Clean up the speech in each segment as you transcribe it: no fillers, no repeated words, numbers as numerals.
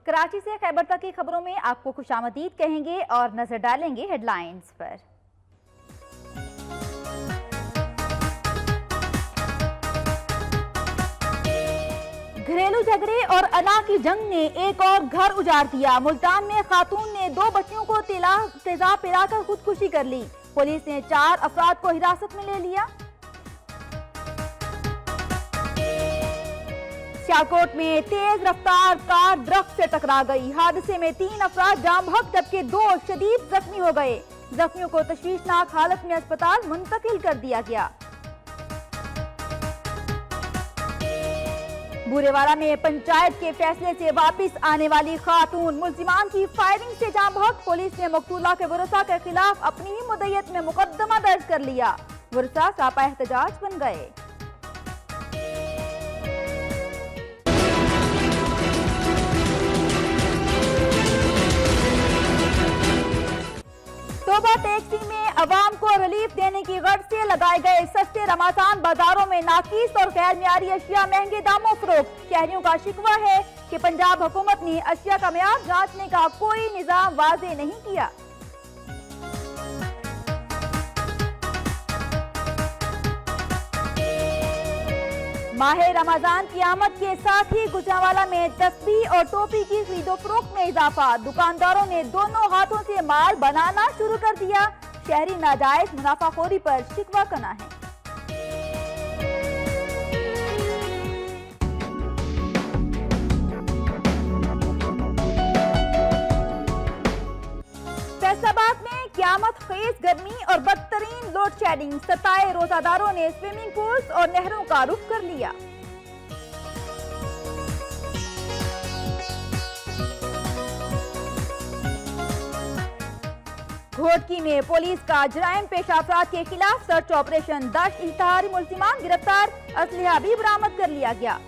कराची से खैबर तक की खबरों में आपको खुशामदीद कहेंगे और नजर डालेंगे हेडलाइंस पर। घरेलू झगड़े और अना की जंग ने एक और घर उजाड़ दिया। मुल्तान में खातून ने 2 बच्चियों को तेजाब पिलाकर खुदकुशी कर ली। पुलिस ने 4 अफराद को हिरासत में ले लिया। सियालकोट में तेज रफ्तार कार दरख्त से टकरा गई। हादसे में 3 अफराद जाम बहक जबकि 2 शदीद जख्मी हो गए। जख्मियों को तशवीशनाक हालत में अस्पताल मुंतकिल कर दिया गया। बूरेवाला में पंचायत के फैसले से वापस आने वाली खातून मुल्जिमान की फायरिंग से जाम बहक। पुलिस ने मकतूला के वरसा के खिलाफ अपनी ही मुद्दत में मुकदमा दर्ज कर लिया। वरसा सापा एहतजाज बन गए। तोबा टैक्सी में अवाम को रिलीफ देने की गर्ज से लगाए गए सस्ते रमजान बाजारों में नाकिस और गैर मियारी अशिया महंगे दामों फरोख्त। शहरियों का शिकवा है कि पंजाब हुकूमत ने अशिया का मियार जांचने का कोई निजाम वाजे नहीं किया। माहे रमजान की आमद के साथ ही गुजरांवाला में तस्बीह और टोपी की खरीदो फरोख्त में इजाफा। दुकानदारों ने दोनों हाथों से माल बनाना शुरू कर दिया। शहरी नाजायज मुनाफाखोरी पर शिकवा करना है। फैसलाबाद में क़यामत खेज गर्मी और बदतरीन लोड शेडिंग। सताए रोजादारों ने स्विमिंग पूल्स और नहरों का रुख कर लिया। घोटकी में पुलिस का जराइम पेशा अफराद के खिलाफ सर्च ऑपरेशन। 10 इश्तिहारी मुल्जिमान गिरफ्तार। असलहा भी बरामद कर लिया गया।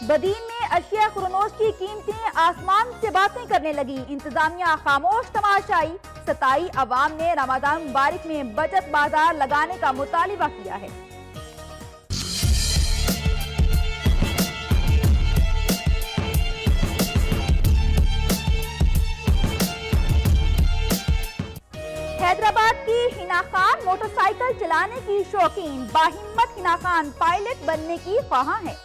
बदीन में अशिया खुरनोश की कीमतें आसमान से बातें करने लगी। इंतजामिया खामोश तमाशाई। 27 अवाम ने रमजान मुबारक में बचत बाजार लगाने का मुतालिबा किया है। हैदराबाद की हिना खान मोटरसाइकिल चलाने की शौकीन। बाहिम्मत हिना खान पायलट बनने की ख्वाहां है।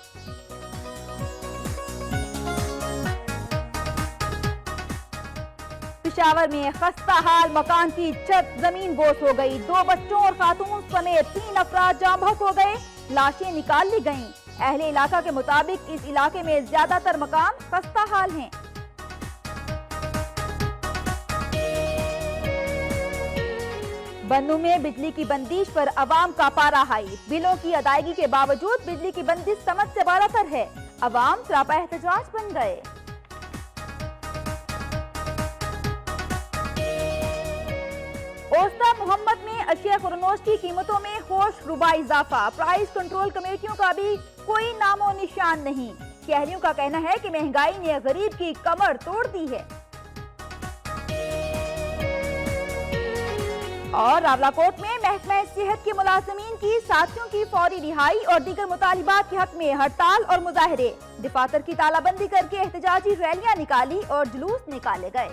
पेशावर में खस्ता हाल मकान की छत जमीन बोस हो गई। 2 बच्चों और खातून समेत 3 अफराद जाम बहक हो गए। लाशें निकाल ली गईं। अहले इलाका के मुताबिक इस इलाके में ज्यादातर मकान खस्ता हाल हैं। बन्नू में बिजली की बंदिश पर अवाम का पारा हाई। बिलों की अदायगी के बावजूद बिजली की बंदिश समझ से बालातर है। अवाम सरापा एहतजाज बन गए। ओस्ता मोहम्मद में अशिया खुरनोश की कीमतों में होश रुबा इजाफा। प्राइस कंट्रोल कमेटियों का भी कोई नामो निशान नहीं। शहरियों का कहना है कि महंगाई ने गरीब की कमर तोड़ दी है। और रावलाकोट में महकमा सेहत के मुलाजिमीन की साथियों की फौरी रिहाई और दीगर मुतालिबात के हक में हड़ताल और मुजाहरे। दफातर की तालाबंदी करके एहतजाजी रैलियां निकाली और जुलूस निकाले गए।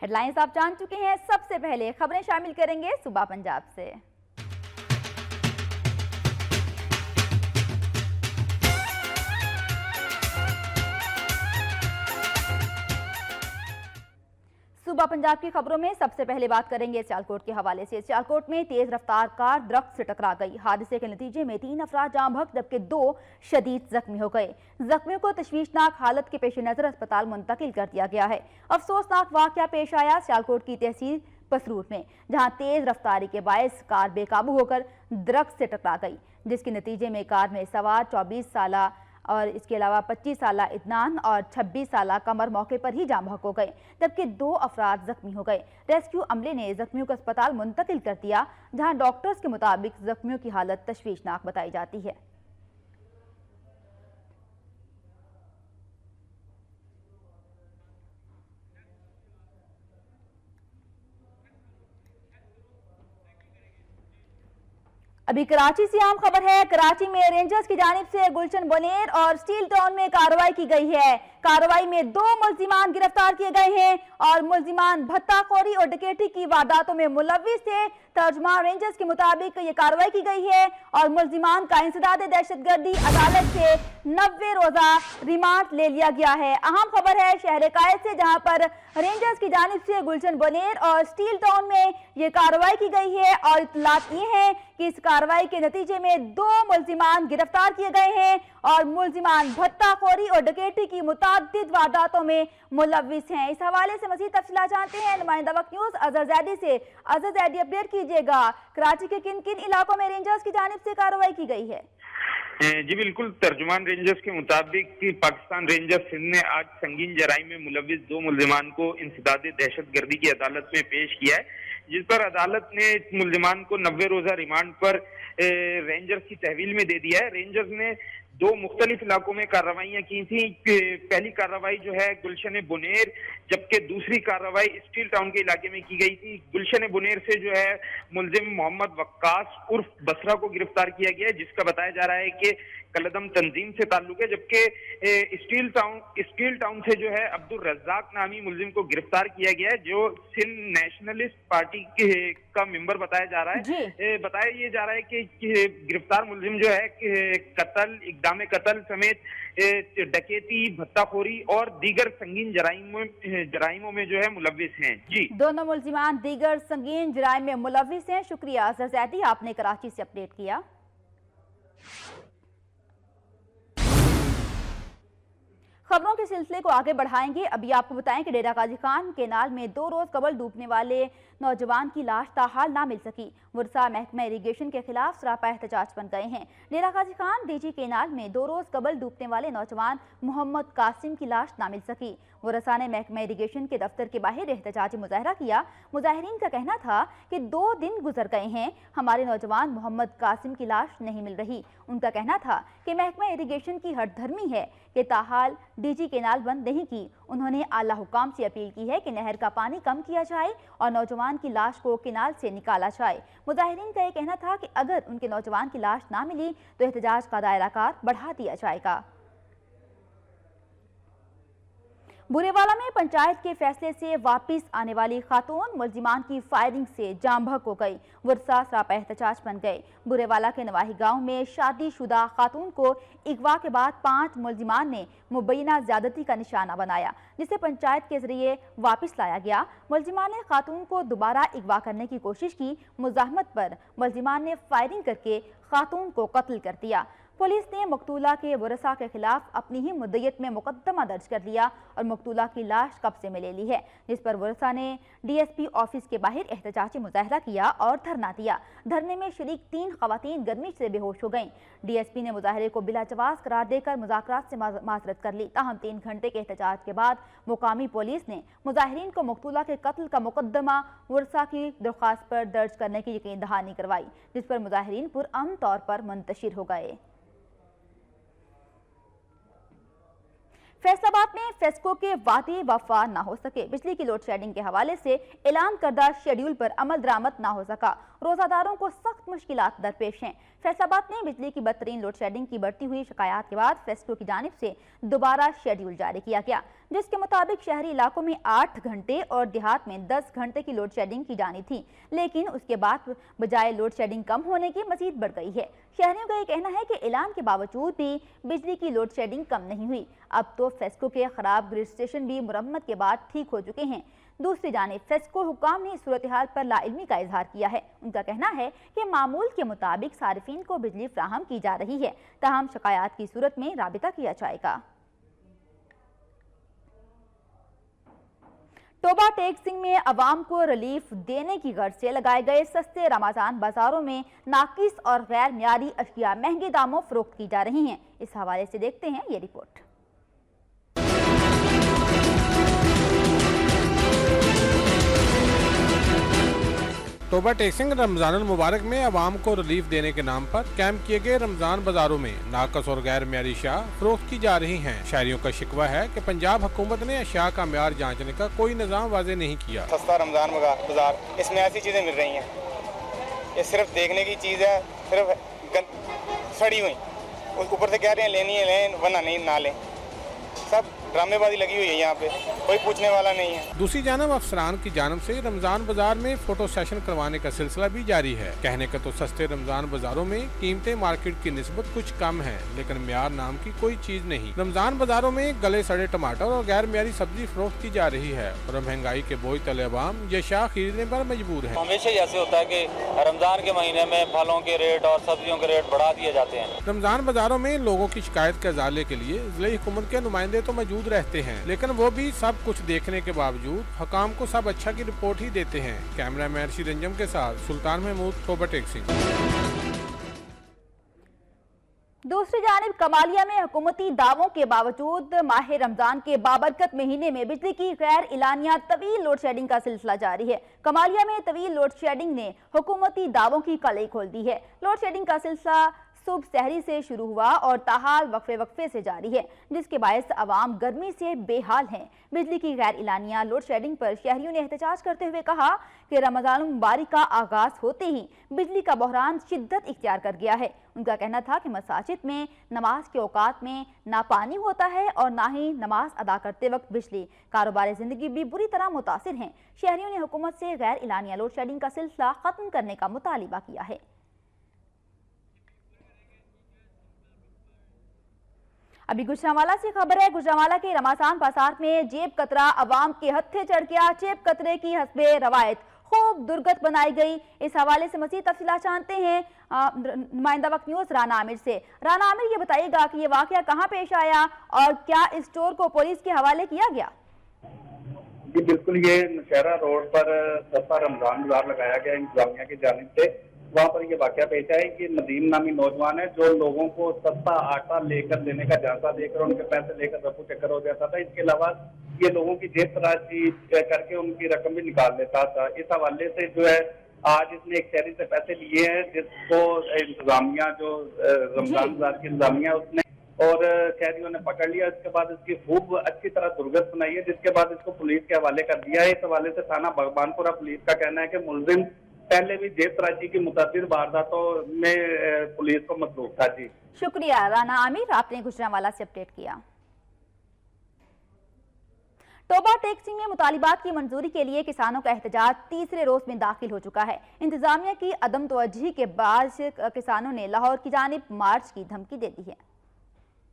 हेडलाइंस आप जान चुके हैं। सबसे पहले खबरें शामिल करेंगे सुबह पंजाब से। सुबह पंजाब की खबरों में सबसे पहले बात करेंगे सियालकोट के हवाले से। सियालकोट में तेज रफ्तार कार दरख्त से टकरा गई। हादसे के नतीजे में 3 अफराद जाम बहक जबकि 2 शदीद जख्मी हो गए। जख्मियों को तशवीशनाक हालत के पेश नजर अस्पताल मुंतकिल कर दिया गया है। अफसोसनाक वाकया पेश आया सियालकोट की तहसील पसरूर में, जहां तेज रफ्तारी के बायस कार बेकाबू होकर दरख्त से टकरा गई, जिसके नतीजे में कार में सवार 24 साला और इसके अलावा 25 साला इदनान और 26 साला कमर मौके पर ही जाम बहक हो गए, जबकि 2 अफराद जख्मी हो गए। रेस्क्यू अमले ने जख्मियों को अस्पताल मुंतकिल कर दिया, जहां डॉक्टर्स के मुताबिक जख्मियों की हालत तशवीशनाक बताई जाती है। अभी कराची से अहम खबर है। कराची में रेंजर्स की जानिब से गुलशन बोनेर और स्टील टाउन में कार्रवाई की गई है। कार्रवाई में 2 मुलजिमान गिरफ्तार किए गए हैं और मुलजिमान भत्ताखोरी और डकैती की वारदातों में मुलव्विस थे। तर्जुमान रेंजर्स के मुताबिक ये कार्रवाई की गई है और मुलजिमान का इंसदाद दहशतगर्दी अदालत से 90 रोजा रिमांड ले लिया गया है। अहम खबर है शहर कायद से, जहां पर रेंजर्स की जानिब से गुलशन बोनेर और स्टील टाउन में ये कार्रवाई की गई है और इत्तलात ये है कि इस कार्रवाई के नतीजे में 2 मुलजिमान गिरफ्तार किए गए हैं और मुलजिमान भत्ताखोरी और डकैती की मुताद्दिद वारदातों में मुलव्विस हैं। इस हवाले से मज़ीद तफसीलात जानते हैं नुमाइंदा वक्त न्यूज़ अजहर जैदी से। अजहर जैदी, अपडेट कीजिएगा, कराची के किन किन इलाकों में रेंजर्स की जानिब से कार्रवाई की गई है? जी बिल्कुल, तर्जुमान रेंजर्स के मुताबिक पाकिस्तान रेंजर्स सिंध ने आज संगीन जराइम में मुलव्विस 2 मुलजिमान को इंसदाद दहशतगर्दी की अदालत में पेश किया है, जिस पर अदालत ने मुलजिमान को 90 रोजा रिमांड पर रेंजर्स की तहवील में दे दिया है। रेंजर्स ने 2 मुख्तलिफ इलाकों में कार्रवाइयां की थी। पहली कार्रवाई जो है गुलशन बुनेर, जबकि दूसरी कार्रवाई स्टील टाउन के इलाके में की गई थी। गुलशन बुनेर से जो है मुलजिम मोहम्मद वक्कास उर्फ बसरा को गिरफ्तार किया गया है, जिसका बताया जा रहा है कि कलदम तंजीम से ताल्लुक है। जबकि स्टील टाउन से जो है अब्दुल रज्जाक नामी मुलजिम को गिरफ्तार किया गया है, जो सिंध नेशनलिस्ट पार्टी का मेंबर बताया जा रहा है। बताया ये जा रहा है कि गिरफ्तार मुलजिम जो है कत्ल, इक़दाम कत्ल समेत डकैती, भत्ताखोरी और दीगर संगीन जराइमों में जो है मुलव्विस हैं। जी, दोनों मुलजिमान दीगर संगीन जराइम में मुलव्विस हैं। शुक्रिया अजहर जैदी, आपने कराची से अपडेट किया। खबरों के सिलसिले को आगे बढ़ाएंगे। अभी आपको बताएं कि डेरा गाजी खान केनाल में 2 रोज कबल डूबने वाले नौजवान की लाश ताहाल ना मिल सकी। वर्षा महकमा इरिगेशन के खिलाफ सरापा एहतजाज बन गए हैं। डेरा गाजी खान डीजी केनाल में 2 रोज कबल डूबने वाले नौजवान मोहम्मद कासिम की लाश ना मिल सकी। वर्षा ने महकमा इरिगेशन के दफ्तर के बाहर एहतजाजी मुजाहरा किया। मुजाहिरीन का कहना था कि 2 दिन गुजर गए हैं, हमारे नौजवान मोहम्मद कासिम की लाश नहीं मिल रही। उनका कहना था कि महकमा इरिगेशन की हठधर्मी है कि ताहाल डीजी केनाल बंद नहीं की। उन्होंने आला हुकाम से अपील की है कि नहर का पानी कम किया जाए और नौजवान की लाश को केनाल से निकाला जाए। मुजाहिरीन का यह कहना था कि अगर उनके नौजवान की लाश ना मिली तो एहतजाज का दायराकार बढ़ा दिया जाएगा। बुरेवाला में पंचायत के फैसले से वापस आने वाली खातून मुलजिमान की फायरिंग से जाम बहक हो गई। वर्षा सरापा एहतजाज बन गए। बुरेवाला के नवाही गांव में शादीशुदा खातून को अगवा के बाद 5 मुलजिमान ने मुबैना ज्यादती का निशाना बनाया, जिसे पंचायत के जरिए वापस लाया गया। मुलजिमान ने खातून को दोबारा अगवा करने की कोशिश की। मुजाहमत पर मुलजिमान ने फायरिंग करके खातून को कत्ल कर दिया। पुलिस ने मकतूला के वरसा के खिलाफ अपनी ही मुद्दत में मुकदमा दर्ज कर लिया और मकतूला की लाश कब्जे में ले ली है, जिस पर वरसा ने डीएसपी ऑफिस के बाहर एहतजाजी मुजाहरा किया और धरना दिया। धरने में शरीक 3 खवातीन गर्मी से बेहोश हो गईं। डीएसपी ने मुजाहरे को बिला जवाज करार देकर मुज़ाकरात से माजरत कर ली। ताहम 3 घंटे के एहतजाज के बाद मुकामी पुलिस ने मुजाहिरीन को मकतूला के कत्ल का मुकदमा वरसा की दरख्वास्त पर दर्ज करने की यकीन दहानी करवाई, जिस पर मुजाहिरीन पुरअमन तौर पर मुंतशिर हो गए। फैसलाबाद में फेस्को के वादे वफा न हो सके। बिजली की लोड शेडिंग के हवाले से ऐलान करदा शेड्यूल पर अमल दरामद न हो सका। रोजादारों को सख्त मुश्किलात दरपेश हैं। फैसलाबाद में बिजली की बदतरीन लोड शेडिंग की बढ़ती हुई शिकायत के बाद फेस्को की जानिब से दोबारा शेड्यूल जारी किया गया, जिसके मुताबिक शहरी इलाकों में 8 घंटे और देहात में 10 घंटे की लोड शेडिंग की जानी थी, लेकिन उसके बाद बजाय लोड शेडिंग कम होने की मजीद बढ़ गई है। शहरियों का यह कहना है कि ऐलान के बावजूद भी बिजली की लोड शेडिंग कम नहीं हुई। अब तो फेस्को के खराब ग्रिड स्टेशन भी मुरम्मत के बाद ठीक हो चुके हैं। दूसरी जानिब फेस्को हुकाम ने सूरत हाल पर लाइल्मी का इजहार किया है। उनका कहना है कि मामूल के मुताबिक सारिफीन को बिजली फ्राहम की जा रही है, ताहम शिकायत की सूरत में राबिता किया जाएगा। टोबा टैक्सिंग में अवाम को रिलीफ देने की गर्ज से लगाए गए सस्ते रमजान बाजारों में नाकिस और गैर मियारी अशिया महंगे दामों फरोख्त की जा रही हैं। इस हवाले से देखते हैं ये रिपोर्ट। टोबा टैक्सिंग रमजान मुबारक में अवाम को रिलीफ देने के नाम पर कैंप किए गए रमजान बाजारों में नाकस और गैर मियारी अशिया फरोख्त की जा रही हैं। शहरियों का शिकवा है कि पंजाब हुकूमत ने अशिया का म्यार जांचने का कोई निज़ाम वाज़े नहीं किया। सस्ता रमजान बाजार, इसमें ऐसी चीजें मिल रही हैं, ये सिर्फ देखने की चीज है, सिर्फ सड़ी हुई, ऊपर से कह रहे हैं लेनी है लें वरना नहीं ना लें। सब ड्रामेबाजी लगी हुई है, यहाँ पे कोई पूछने वाला नहीं है। दूसरी जानब अफसरान की जानब से रमजान बाजार में फोटो सेशन करवाने का सिलसिला भी जारी है। कहने का तो सस्ते रमजान बाजारों में कीमतें मार्केट की निस्बत कुछ कम है, लेकिन म्यार नाम की कोई चीज नहीं। रमजान बाजारों में गले सड़े टमाटर और गैर म्यारी सब्जी फरोख्त की जा रही है और महंगाई के बोझ तले अवाम ये शाह खरीदने पर मजबूर है। हमेशा ऐसे होता है कि रमजान के महीने में फलों के रेट और सब्जियों के रेट बढ़ा दिए जाते हैं। रमजान बाजारों में लोगों की शिकायत के अजाले के लिए जिले हुकूमत के नुमाइंदे तो मौजूद रहते हैं, लेकिन वो भी सब कुछ देखने के बावजूद हुकाम को सब अच्छा की रिपोर्ट ही देते हैं। कैमरामैन रंजम के साथ सुल्तान महमूद, तोबा टेक सिंह। दूसरी जानिब कमालिया में हुकूमती दावों के बावजूद माह रमजान के बाबरकत महीने में बिजली की गैर इलानिया तवील लोड शेडिंग का सिलसिला जारी है। कमालिया में तवील लोड शेडिंग ने हुकूमती दावों की कलई खोल दी है। लोड शेडिंग का सिलसिला सुबह सहरी से शुरू हुआ और ताहाल वक्फे से जारी है, जिसके बायस अवाम गर्मी से बेहाल हैं। बिजली की गैर इलानिया लोड शेडिंग पर शहरियों ने एहतजाज करते हुए कहा कि रमजान मुबारक का आगाज होते ही बिजली का बहरान शिद्दत इख्तियार कर गया है। उनका कहना था कि मसाजिद में नमाज के औकात में ना पानी होता है और ना ही नमाज अदा करते वक्त बिजली। कारोबार जिंदगी भी बुरी तरह मुतासिर हैं। शहरियों ने हुकूमत से गैर इलानिया लोड शेडिंग का सिलसिला खत्म करने का मुतालिबा किया है। अभी गुजरांवाला से खबर है। गुजरांवाला के रमासान बाजार में जेब कतरा अवाम के हत्थे चढ़ गया। जेब कतरे की हस्बे रवायत खूब दुर्गत बनाई गई। इस हवाले से मज़ीद तफसीलात जानते हैं नुमाइंदा वक्त न्यूज़ राना आमिर से। राना आमिर, ये बताइएगा कि ये वाकया कहाँ पेश आया और क्या इस स्टोर को पुलिस के हवाले किया गया? जी बिल्कुल, ये नौशहरा रोड पर सस्ता रमजान बाजार लगाया गया इंतजामिया की जानिब से। वहाँ पर ये वाकया पेश आया कि नदीम नामी नौजवान है जो लोगों को सस्ता आटा लेकर देने का झांसा देकर उनके पैसे लेकर रफू चक्कर हो जाता था। इसके अलावा ये लोगों की जेब तराशी करके उनकी रकम भी निकाल लेता था। इस हवाले से जो है आज इसने एक शहरी से पैसे लिए हैं, जिसको इंतजामिया जो रमजान बाजार की इंतजामिया उसने और शहरियों ने पकड़ लिया। इसके बाद इसकी खूब अच्छी तरह दुर्गत बनाई है, जिसके बाद इसको पुलिस के हवाले कर दिया है। इस हवाले से थाना भगवानपुरा पुलिस का कहना है कि मुलजिम पहले भी जेब तराशी की मुतअद्दिद वारदातों में पुलिस को मतलूब था। जी शुक्रिया राना आमिर, आपने गुजरांवाला से अपडेट किया। तोबा टेक सिंह में मुतालिबात की मंजूरी के लिए किसानों का एहतजाज तीसरे रोज में दाखिल हो चुका है। इंतजामिया की अदम तवज्जुही के बाद किसानों ने लाहौर की जानिब मार्च की धमकी दे दी है।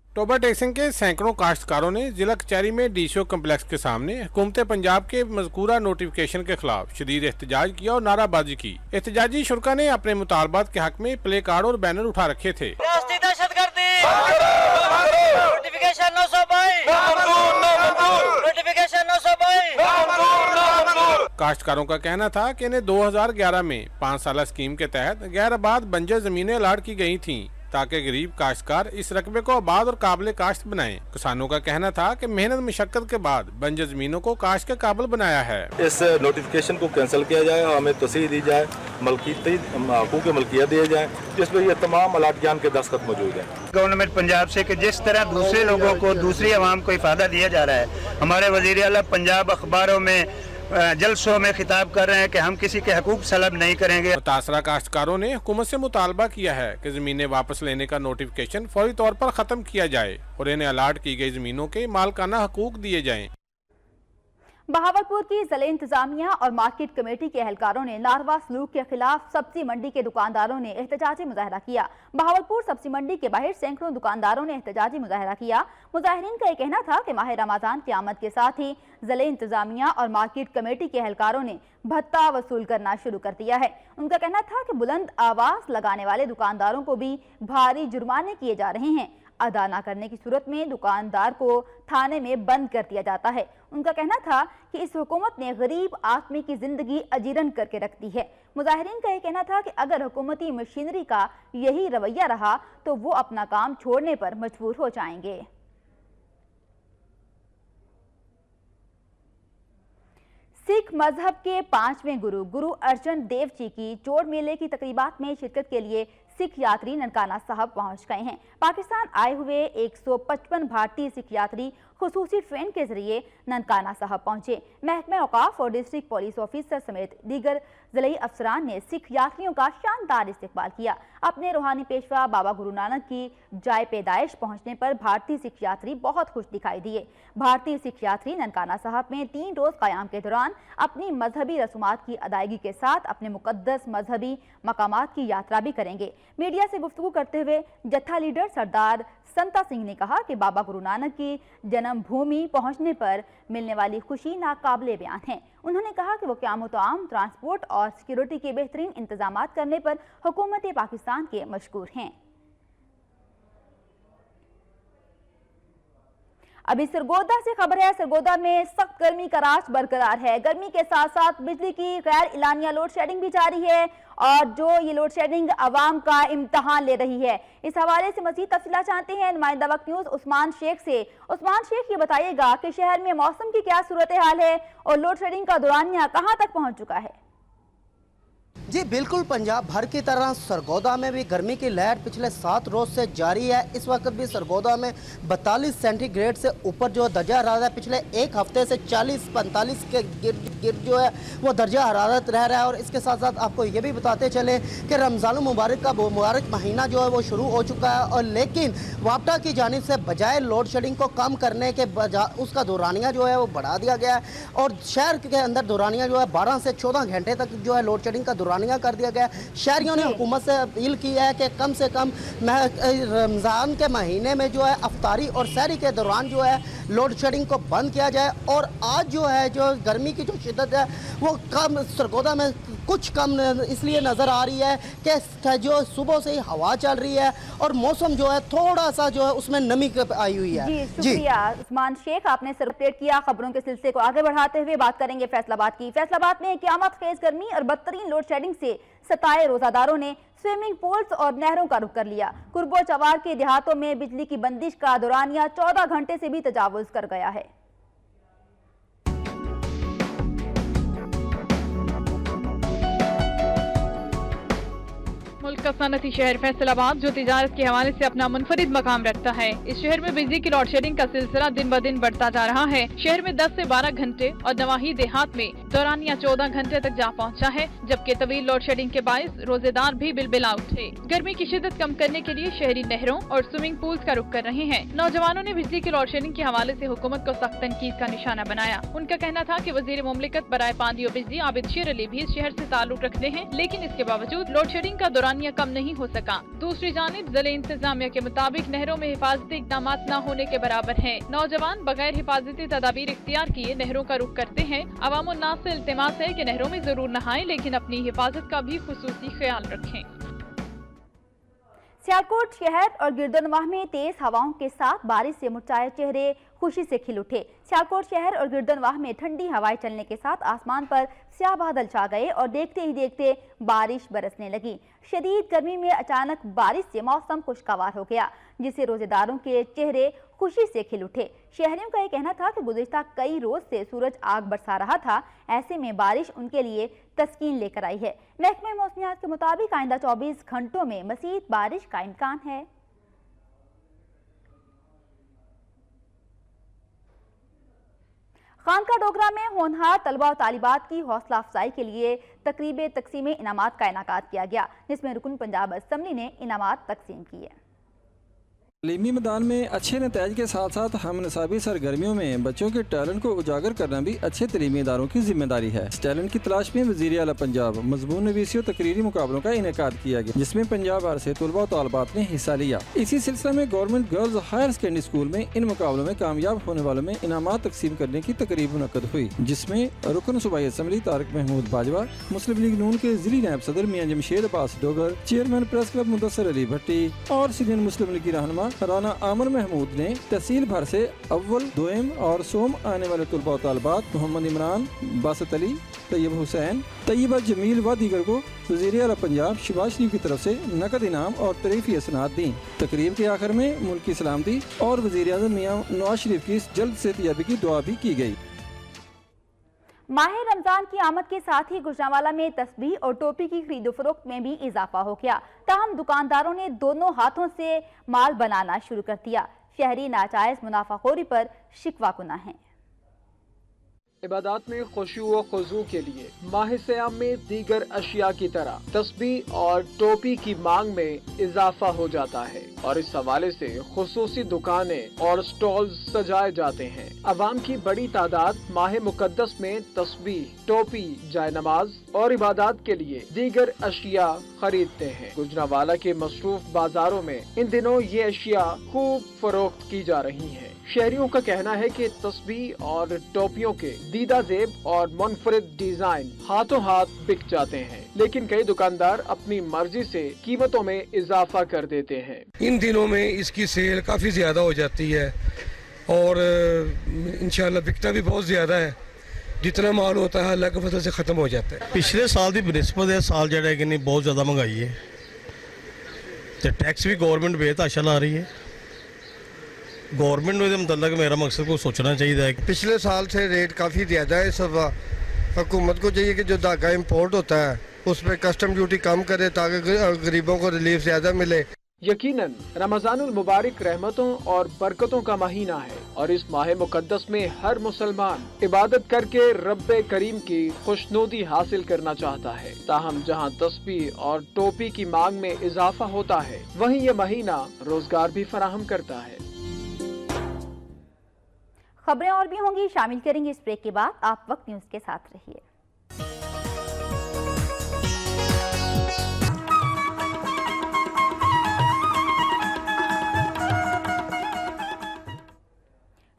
तोबा टेक सिंह के सैकड़ों काश्तकारों ने जिला कचहरी में डीसीओ कम्प्लेक्स के सामने हुकूमत पंजाब के मज़कूरा नोटिफिकेशन के खिलाफ शदीद एहतजाज किया और नाराबाजी की। एहतजाजी शुरा ने अपने मुतालबात के हक में प्ले कार्ड और बैनर उठा रखे थे। काश्तकारों का कहना था कि इन्हें 2011 में 5 साल स्कीम के तहत गैर आबाद बंजर जमीनें अलाट की गई थीं ताकि गरीब काश्तकार इस रकबे को आबाद और काबिल काश्त बनाएं। किसानों का कहना था कि मेहनत मशक्कत के बाद बंजर जमीनों को काश्त के काबिल बनाया है। इस नोटिफिकेशन को कैंसिल किया जाए और हमें तस्दीक दी जाए, हकूक़ मलकियत दिए जाए, जिसमें ये तमाम अलाटियान के दस्तखत मौजूद हैं। गवर्नमेंट पंजाब से कि जिस तरह दूसरे लोगों को दूसरी आवाम को फ़ायदा दिया जा रहा है, हमारे वज़ीर आला पंजाब अखबारों में जलसों में खिताब कर रहे हैं कि हम किसी के हकूक सलब नहीं करेंगे। मुतासरा काश्तकारों ने हुकूमत से मुतालबा किया है कि जमीनें वापस लेने का नोटिफिकेशन फौरी तौर पर खत्म किया जाए और इन्हें अलाट की गई जमीनों के मालकाना हकूक दिए जाएं। बहावलपुर की जिला इंतजामिया और मार्केट कमेटी के एहलकारों ने लारवा सलूक के खिलाफ सब्जी मंडी के दुकानदारों ने एहतजाजी मुजाहरा किया। बहावलपुर सब्जी मंडी के बाहर सैकड़ों दुकानदारों ने एहतजाजी मुजाहरा किया। मुजाहिरीन का यह कहना था कि माह रमजान की आमद के साथ ही जिला इंतजामिया और मार्केट कमेटी के एहलकारों ने भत्ता वसूल करना शुरू कर दिया है। उनका कहना था कि बुलंद आवाज लगाने वाले दुकानदारों को भी भारी जुर्माने किए जा रहे हैं। अदा न करने की सूरत में दुकानदार को थाने में बंद कर दिया जाता है। उनका कहना था कि इस हुकूमत ने गरीब आदमी की जिंदगी अजीरन करके रख दी है। मुजाहिरीन का यह कहना था कि अगर हुकूमती मशीनरी का यही रवैया रहा तो वो अपना काम छोड़ने पर मजबूर हो जाएंगे। सिख मजहब के 5वें गुरु अर्जन देव जी की जोड़ मेले की तकरीबात में शिरकत के लिए सिख यात्री ननकाना साहब पहुंच गए हैं। पाकिस्तान आए हुए 155 भारतीय सिख यात्री खुसूसी ट्रेन के जरिए ननकाना साहब पहुंचे। महकमा औकाफ और डिस्ट्रिक्ट पुलिस ऑफिसर समेत दीगर जिले अफसरान ने सिख यात्रियों का शानदार इस्तकबाल किया। अपने रूहानी पेशवा बाबा गुरु नानक की जाए पैदाइश पहुंचने पर भारतीय सिख यात्री बहुत खुश दिखाई दिए। भारतीय सिख यात्री ननकाना साहब में 3 रोज क़याम के दौरान अपनी मजहबी रसूमात की अदायगी के साथ अपने मुकद्दस मजहबी मकामात की यात्रा भी करेंगे। मीडिया से गुफ्तगू करते हुए जत्था लीडर सरदार संता सिंह ने कहा कि बाबा गुरु नानक की जन्मभूमि पहुंचने पर मिलने वाली खुशी नाकाबिले बयान है। उन्होंने कहा कि वो क़याम तआम, ट्रांसपोर्ट और सिक्योरिटी के बेहतरीन इंतजाम करने पर हुकूमत पाकिस्तान के मशकूर हैं। अभी सरगोदा से खबर है। सरगोदा में सख्त गर्मी का राज बरकरार है। गर्मी के साथ साथ बिजली की गैर इलानिया लोड शेडिंग भी जारी है और जो ये लोड शेडिंग आवाम का इम्तहान ले रही है। इस हवाले से मजीद तफसीलात जानते हैं नुमाइंदा वक्त न्यूज़ उस्मान शेख से। उस्मान शेख, ये बताइएगा कि शहर में मौसम की क्या सूरत हाल है और लोड शेडिंग का दौरानिया कहाँ तक पहुँच चुका है? जी बिल्कुल, पंजाब भर की तरह सरगोदा में भी गर्मी की लहर पिछले 7 रोज से जारी है। इस वक्त भी सरगोदा में 42 सेंटीग्रेड से ऊपर जो दर्जा हरारत है, पिछले एक हफ्ते से 40-45 के गिर्द जो है वो दर्जा हरारत रह रहा है। और इसके साथ साथ आपको ये भी बताते चले कि रमज़ान मुबारक का मुबारक महीना जो है वो शुरू हो चुका है। और लेकिन वापडा की जानिब से बजाय लोड शेडिंग को कम करने के बजाय उसका दौरानिया जो है वो बढ़ा दिया गया है और शहर के अंदर दौरानिया जो है 12 से 14 घंटे तक जो है लोड शेडिंग का दौरानिया कर दिया गया। शहरियों ने हुकूमत से अपील की है कि कम से कम रमज़ान के महीने में जो है अफ्तारी और सहरी के दौरान जो है लोड शेडिंग को बंद किया जाए। और आज जो है जो गर्मी की जो शिद्दत है वो कम सरगोदा में कुछ कम इसलिए नज़र आ रही है कि जो सुबह से ही हवा चल रही है और मौसम जो है थोड़ा सा जो है उसमें नमी आई हुई है। जी शुक्रिया उस्मान शेख, आपने सरप्लेट किया। खबरों के सिलसिले को आगे बढ़ाते हुए बात करेंगे फैसलाबाद की। फैसलाबाद में क़यामत खेज गर्मी और बदतरीन लोड शेडिंग से सताए रोजादारों ने स्विमिंग पूल्स और नहरों का रुख कर लिया। कुर्बो चवार के देहातों में बिजली की बंदिश का दौरानिया 14 घंटे से भी तजावुज कर गया है। मुल्क का सनती शहर फैसलाबाद जो तिजारत के हवाले से अपना मुनफरिद मकाम रखता है। इस शहर में बिजली की लोड शेडिंग का सिलसिला दिन ब दिन बढ़ता जा रहा है। शहर में 10 से 12 घंटे और नवाही देहात में दौरानिया 14 घंटे तक जा पहुंचा है, जबकि तवील लोड शेडिंग के बायस रोजेदार भी बिलबिला उठे। गर्मी की शिद्दत कम करने के लिए शहरी नहरों और स्विमिंग पूल्स का रुख कर रहे हैं। नौजवानों ने बिजली की लोड शेडिंग के हवाले से हुकूमत को सख्त तनकीद का निशाना बनाया। उनका कहना था कि वजीर मुमलिकत बराए पानी और बिजली आबिद शेर अली भी इस शहर से ताल्लुक रखते हैं, लेकिन इसके बावजूद लोड शेडिंग का दौरानिया कम नहीं हो सका। दूसरी जानिब जिले इंतजामिया के मुताबिक नहरों में हिफाजती इकदाम न होने के बराबर हैं। नौजवान बगैर हिफाजती तदाबीर इख्तियार किए नहरों का रुख करते हैं। अवाम उन्नास से इल्तिमास है कि नहरों में जरूर नहाएं, लेकिन अपनी हिफाजत का भी खुसूसी ख्याल रखें। सियालकोट शहर और गिरदनवाह में तेज हवाओं के साथ बारिश से मुरझाए चेहरे खुशी से खिल उठे। सियालकोट शहर और गिरदनवाह में ठंडी हवाएं चलने के साथ आसमान पर स्याह बादल छा गए और देखते ही देखते बारिश बरसने लगी। शदीद गर्मी में अचानक बारिश से मौसम खुशगवार हो गया, जिससे रोजेदारों के चेहरे खुशी से खिल उठे। शहरियों का यह कहना था कि गुज़िश्ता कई रोज से सूरज आग बरसा रहा था, ऐसे में बारिश उनके लिए तस्कीन लेकर आई है। महकमे मौसमियात के मुताबिक आइंदा 24 घंटों में मज़ीद बारिश का इम्कान है। खानका डोगरा में होनहार तलबा और तालिबात की हौसला अफजाई के लिए तकरीब तकसीम इनामात का इनाकात किया गया, जिसमें रुकन पंजाब असम्बली ने इनामात तकसीम किए। तालीमी मैदान में अच्छे नतज के साथ साथ हम नसाबी सरगर्मियों में बच्चों के टैलेंट को उजागर करना भी अच्छे तलीमी इदारों की जिम्मेदारी है। इस टैलेंट की तलाश में वज़ीर आला पंजाब मजमून नवीसी और तकरीरी मुकाबलों का इनेकाद किया गया, जिसमें पंजाब भर से तलबा और तालिबात ने हिस्सा लिया। इसी सिलसिले में government girls higher secondary school में इन मुकाबलों में कामयाब होने वालों में इनामात तकसीम करने की तकरीब मुनक्कद हुई, जिसमें रुकन सूबाई असम्बली तारिक महमूद बाजवा, मुस्लिम लीग नून के जिली नायब सदर मियां Jamshed Abbas Dogar, chairman press club Mudassar Ali Bhatti और सीनियर मुस्लिम लीग की रहनुमा राना आमर महमूद ने तहसील भर से अव्वल, दोयम और सोम आने वाले तलबा और तालिबात मोहम्मद इमरान, बासत अली, तैयब हुसैन, तैयबा जमील व दीगर को वज़ीर आला पंजाब शहबाज शरीफ की तरफ से नकद इनाम और तरीफी असनाद दी। तकरीब के आखिर में मुल्क की सलामती और वज़ीर आज़म मियां नवाज शरीफ की जल्द सेहतयाबी की दुआ भी की गई। माह रमजान की आमद के साथ ही गुजरांवाला में तस्बीह और टोपी की खरीदो फरोख्त में भी इजाफा हो गया। ताहम दुकानदारों ने दोनों हाथों से माल बनाना शुरू कर दिया। शहरी नाजायज मुनाफाखोरी पर शिकवा कुना हैं। इबादत में खुशू व खुजू के लिए माह सियाम में दीगर अशिया की तरह तस्बीह और टोपी की मांग में इजाफा हो जाता है और इस हवाले से खुसूसी दुकानें और स्टॉल्स सजाए जाते हैं। अवाम की बड़ी तादाद माह मुकद्दस में तस्बीह, टोपी, जायनमाज और इबादत के लिए दीगर अशिया खरीदते हैं। गुजरांवाला के मसरूफ बाजारों में इन दिनों ये अशिया खूब फरोख्त की जा रही हैं। शहरियों का कहना है कि तस्बीह और टोपियों के दीदा जेब और मुनफरिद डिजाइन हाथों हाथ बिक जाते हैं, लेकिन कई दुकानदार अपनी मर्जी से कीमतों में इजाफा कर देते हैं। इन दिनों में इसकी सेल काफी ज्यादा हो जाती है और इंशाल्लाह बिकता भी बहुत ज्यादा है। जितना माल होता है अल्लाह की फजल से खत्म हो जाता है। पिछले साल की बनिस्बत है साल जड़ा है कि नहीं बहुत ज्यादा महंगाई है तो टैक्स भी गवर्नमेंट बेहद आशा ला रही है। गवर्नमेंट ने मतलब मेरा मकसद को सोचना चाहिए। पिछले साल से रेट काफी ज्यादा है। इस हुकूमत को चाहिए कि जो धागा इम्पोर्ट होता है उस पर कस्टम ड्यूटी कम करे ताकि गरीबों को रिलीफ ज्यादा मिले। यकीनन रमजानुल मुबारक रहमतों और बरकतों का महीना है और इस माह मुकद्दस में हर मुसलमान इबादत करके रब्बे करीम की खुशनुदी हासिल करना चाहता है। ताहम जहां तस्बीह और टोपी की मांग में इजाफा होता है वहीं ये महीना रोजगार भी फराहम करता है। खबरें और भी होंगी, शामिल करेंगे इस ब्रेक के बाद। आप वक्त न्यूज के साथ रहिए।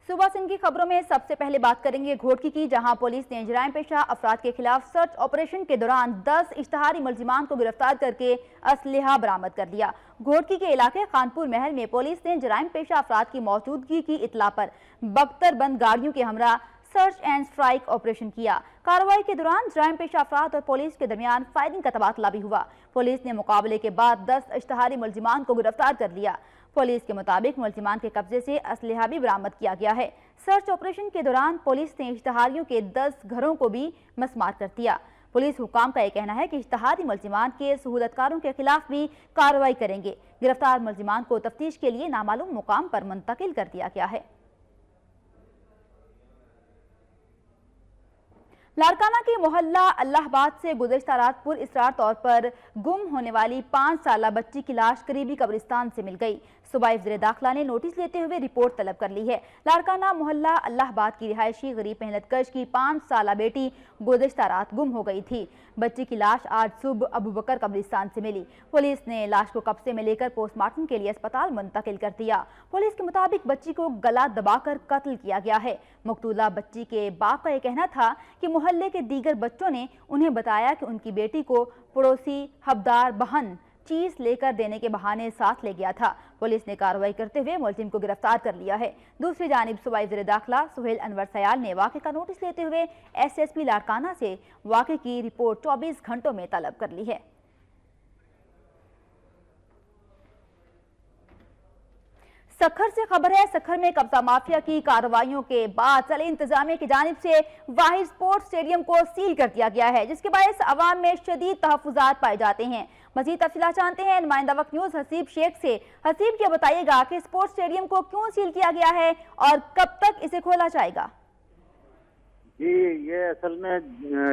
सुबह सिंह की खबरों में सबसे पहले बात करेंगे घोटकी की, जहां पुलिस ने जराइम पेशा अफराद के खिलाफ सर्च ऑपरेशन के दौरान 10 इश्तहारी मुलजिमान को गिरफ्तार करके असलहा बरामद कर लिया। घोटकी के इलाके खानपुर महल में पुलिस ने जराइम पेशा अफराद की मौजूदगी की इत्तला पर बख्तरबंद गाड़ियों के हमरा सर्च एंड स्ट्राइक ऑपरेशन किया। कार्रवाई के दौरान जराइम पेशा अफराद और पुलिस के दरमियान फायरिंग का तबादला भी हुआ। पुलिस ने मुकाबले के बाद 10 इश्तहारी मुलजिमान को गिरफ्तार कर लिया। पुलिस के मुताबिक मुलजिमान के कब्जे से असलहा भी बरामद किया गया है। सर्च ऑपरेशन के दौरान पुलिस ने इश्तहारियों के 10 घरों को भी मसमार कर दिया। पुलिस हुकाम का यह कहना है कि इश्तहारी मुलजिमान के सहूलतकारों के खिलाफ भी कार्रवाई करेंगे। गिरफ्तार मुलजिमान को तफ्तीश के लिए नामालूम मुकाम पर मुंतकिल कर दिया गया है। लाड़काना के मोहल्ला अल्लाहबाद से गुज़श्ता रात पुरअसरार तौर पर गुम होने वाली 5 साला बच्ची की लाश करीबी कब्रिस्तान से मिल गई। सूबाई वज़ीर दाखिला ने नोटिस लेते हुए रिपोर्ट तलब कर ली है। लाड़काना मोहल्ला अल्लाहबाद की रिहायशी गरीब मेहनतकश की 5 साला बेटी गुज़श्ता रात गुम हो गई थी। बच्ची की लाश आज सुबह अबू बकर कब्रिस्तान से मिली। पुलिस ने लाश को कब्जे में लेकर पोस्टमार्टम के लिए अस्पताल मुंतकिल कर दिया। पुलिस के मुताबिक बच्ची को गला दबाकर कत्ल किया गया है। मकतूला बच्ची के बाप का यह कहना था कि मोहल्ले के दीगर बच्चों ने उन्हें बताया कि उनकी बेटी को पड़ोसी हवदार बहन चीज लेकर देने के बहाने साथ ले गया था। पुलिस ने कार्रवाई करते हुए मुलजिम को गिरफ्तार कर लिया है। दूसरी जानिब सूबाई वज़ीर दाखिला सुहेल अनवर सयाल ने वाक़े का नोटिस लेते हुए SSP लाड़काना से वाक़े की रिपोर्ट 24 घंटों में तलब कर ली है। सखर से खबर है, सखर में कब्जा माफिया की कार्रवाइयों के बाद चले इंतजामिया की जानिब से वाहिद स्पोर्ट्स स्टेडियम को सील कर दिया गया है, जिसके बायस अवाम में शदीद तहफ़्फ़ुज़ात पाए जाते हैं। मज़ीद तफ़सीलात जानते हैं नुमाइंदा वक्त न्यूज़ हसीब शेख से। हसीब, क्या बताइएगा कि स्पोर्ट्स स्टेडियम को क्यों सील किया गया है और कब तक इसे खोला जाएगा? जी, ये असल में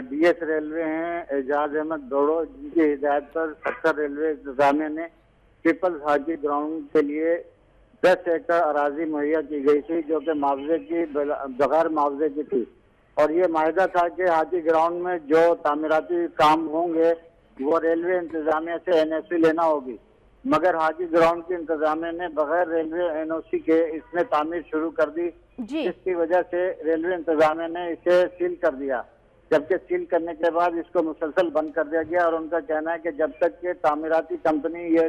DS रेलवे हैं एजाज अहमद दौड़ो, जिनकी हिदायत पर सखर रेलवे इंतजामिया ने पीपल्स हाजी ग्राउंड के लिए 10 एकड़ अराजी मुहैया की गई थी, जो कि मुआवजे की बगैर मुआवजे की थी। और ये माहिदा था कि हाजी ग्राउंड में जो तामीराती काम होंगे वो रेलवे इंतजामिया से NOC लेना होगी, मगर हाजी ग्राउंड की इंतजामिया ने बगैर रेलवे NOC के इसमें तामीर शुरू कर दी, जिसकी वजह से रेलवे इंतजामिया ने इसे सील कर दिया। जबकि सील करने के बाद इसको मुसलसल बंद कर दिया गया और उनका कहना है कि जब तक के तामीराती कंपनी ये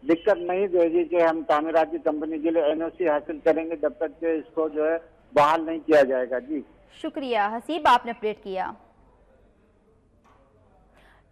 दिक्कत नहीं देगी कि हम तामीराती कंपनी के लिए NOC हासिल करेंगे, जब तक के इसको जो है बहाल नहीं किया जाएगा। जी शुक्रिया हसीब, आपने अपडेट किया।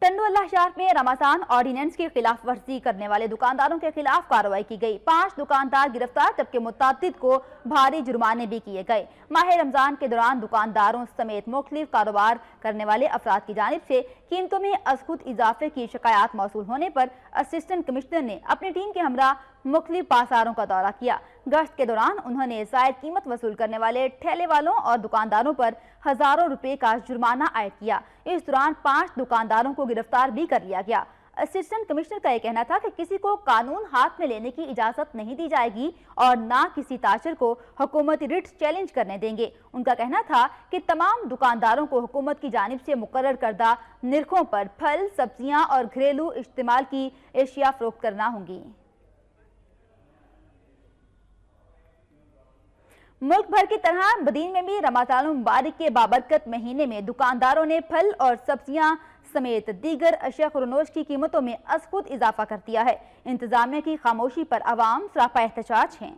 टंडू अल्लाह शहर में रमजान ऑर्डिनेंस की खिलाफ वर्जी करने वाले दुकानदारों के खिलाफ कार्रवाई की गई। 5 दुकानदार गिरफ्तार जबकि मुतअद्दिद को भारी जुर्माने भी किए गए। माह रमजान के दौरान दुकानदारों समेत मुख्तलिफ कारोबार करने वाले अफराद की जानिब से कीमतों में अज़खुद इजाफे की शिकायत मौसूल होने पर असिस्टेंट कमिश्नर ने अपनी टीम के हमरा मुख्तलिफ बाजारों का दौरा किया। गश्त के दौरान उन्होंने ज़ायद कीमत वसूल करने वाले ठेले वालों और दुकानदारों पर हजारों रुपए का जुर्माना आयद किया। इस दौरान 5 दुकानदारों को गिरफ्तार भी कर लिया गया। असिस्टेंट कमिश्नर का यह कहना था कि किसी को कानून हाथ में लेने की इजाजत नहीं दी जाएगी और ना किसी ताजर को हुकूमती रिट चैलेंज करने देंगे। उनका कहना था कि तमाम दुकानदारों को हुकूमत की जानिब से मुकर्रर करदा निर्खों पर फल, सब्जियां और घरेलू इस्तेमाल की एशिया फरोख्त करना होंगी। मुल्क भर की तरह बदीन में भी रमजान मुबारक के बाबरकत महीने में दुकानदारों ने फल और सब्जियां समेत दीगर अशिया खुरनोश की कीमतों में अज़खुद इजाफा कर दिया है। इंतजामिया की खामोशी पर अवाम सरापा एहतजाज हैं।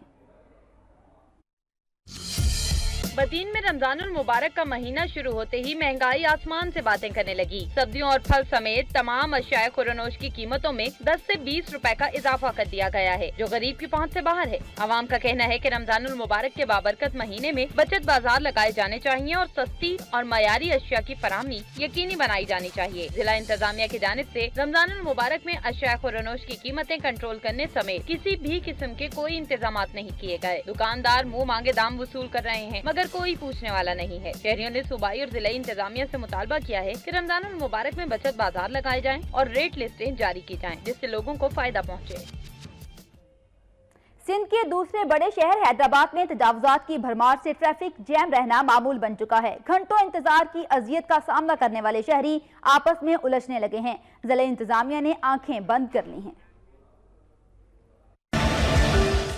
बदीन में रमजानुल मुबारक का महीना शुरू होते ही महंगाई आसमान से बातें करने लगी। सब्जियों और फल समेत तमाम अशिया खुरनोश की कीमतों में 10 से 20 रुपए का इजाफा कर दिया गया है, जो गरीब की पहुंच से बाहर है। आवाम का कहना है कि रमजानुल मुबारक के बाबरकत महीने में बचत बाजार लगाए जाने चाहिए और सस्ती और मयारी अशिया की फराहमी यकीनी बनाई जानी चाहिए। जिला इंतजामिया की जानिब से रमजानुल मुबारक में अशिया खुरनोश की कीमतें कंट्रोल करने समेत किसी भी किस्म के कोई इंतजाम नहीं किए गए। दुकानदार मुँह मांगे दाम वसूल कर रहे हैं मगर कोई पूछने वाला नहीं है। शहरियों ने सूबाई और जिला इंतजामिया से मुतालबा किया है कि रमजान मुबारक में बचत बाजार लगाए जाएं और रेट लिस्टें जारी की जाएं जिससे लोगों को फायदा पहुंचे। सिंध के दूसरे बड़े शहर हैदराबाद में तजावुजात की भरमार से ट्रैफिक जैम रहना मामूल बन चुका है। घंटों इंतजार की अजियत का सामना करने वाले शहरी आपस में उलझने लगे हैं। जिला इंतजामिया ने आंखें बंद कर ली हैं।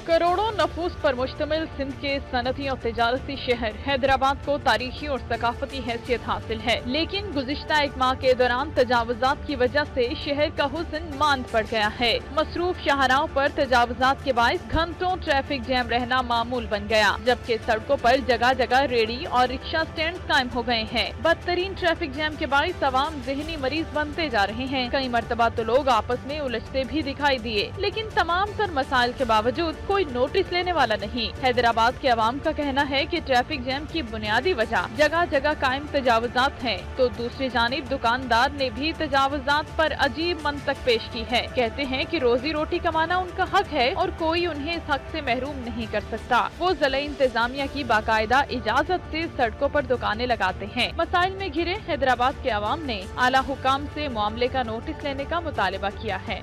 करोड़ों नफूस पर मुश्तमिल सिंध के सनती और तिजारती शहर हैदराबाद को तारीखी और सकाफती हैसियत हासिल है, लेकिन गुज़िश्ता एक माह के दौरान तजावुजात की वजह से शहर का हुस्न मांद पड़ गया है। मसरूफ शाहराहों पर तजावुजात के बाइस घंटों ट्रैफिक जैम रहना मामूल बन गया, जबकि सड़कों पर जगह जगह रेडी और रिक्शा स्टैंड कायम हो गए हैं। बदतरीन ट्रैफिक जैम के बाइस अवाम ज़हनी मरीज बनते जा रहे हैं। कई मरतबा तो लोग आपस में उलझते भी दिखाई दिए, लेकिन तमाम तर मसाइल के बावजूद कोई नोटिस लेने वाला नहीं। हैदराबाद के अवाम का कहना है कि ट्रैफिक जैम की बुनियादी वजह जगह जगह कायम तजावुजात हैं, तो दूसरी जानिब दुकानदार ने भी तजावुजात पर अजीब मंतक पेश की है। कहते हैं कि रोजी रोटी कमाना उनका हक है और कोई उन्हें इस हक से महरूम नहीं कर सकता। वो जिला इंतजामिया की बाकायदा इजाजत से सड़कों पर दुकानें लगाते हैं। मसाइल में घिरे हैदराबाद के अवाम ने आला हुकाम से मामले का नोटिस लेने का मुतालबा किया है।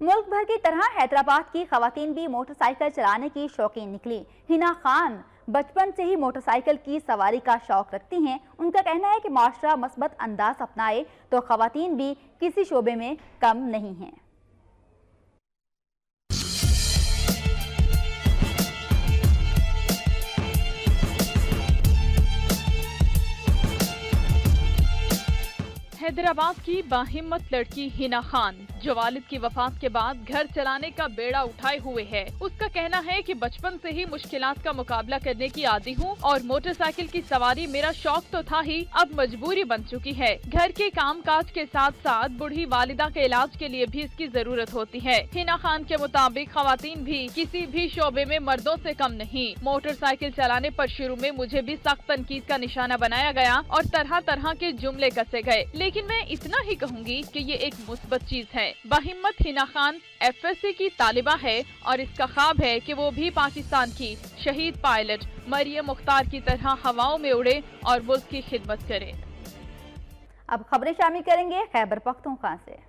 मुल्क भर की तरह हैदराबाद की खवातीन भी मोटरसाइकिल चलाने की शौकीन निकली। हिना खान बचपन से ही मोटरसाइकिल की सवारी का शौक रखती हैं। उनका कहना है कि माशरा मस्बत अंदाज अपनाए तो खवातीन भी किसी शोबे में कम नहीं हैं। हैदराबाद की बाहिम्मत लड़की हिना खान जो वालिद की वफात के बाद घर चलाने का बेड़ा उठाए हुए है। उसका कहना है कि बचपन से ही मुश्किलात का मुकाबला करने की आदी हूँ और मोटरसाइकिल की सवारी मेरा शौक तो था ही, अब मजबूरी बन चुकी है। घर के काम काज के साथ साथ बूढ़ी वालिदा के इलाज के लिए भी इसकी जरूरत होती है। हिना खान के मुताबिक खवातीन भी किसी भी शोबे में मर्दों से कम नहीं। मोटरसाइकिल चलाने पर शुरू में मुझे भी सख्त तनकीद का निशाना बनाया गया और तरह तरह के जुमले कसे गए, लेकिन मैं इतना ही कहूँगी कि ये एक मुस्बत चीज है। बाहिम्मत हिना खान FSC की तालिबा है और इसका ख्वाब है कि वो भी पाकिस्तान की शहीद पायलट मरियम मुख्तार की तरह हवाओं में उड़े और मुल्क की खिदमत करे। अब खबरें शामिल करेंगे खैबर पख्तूनख्वा से।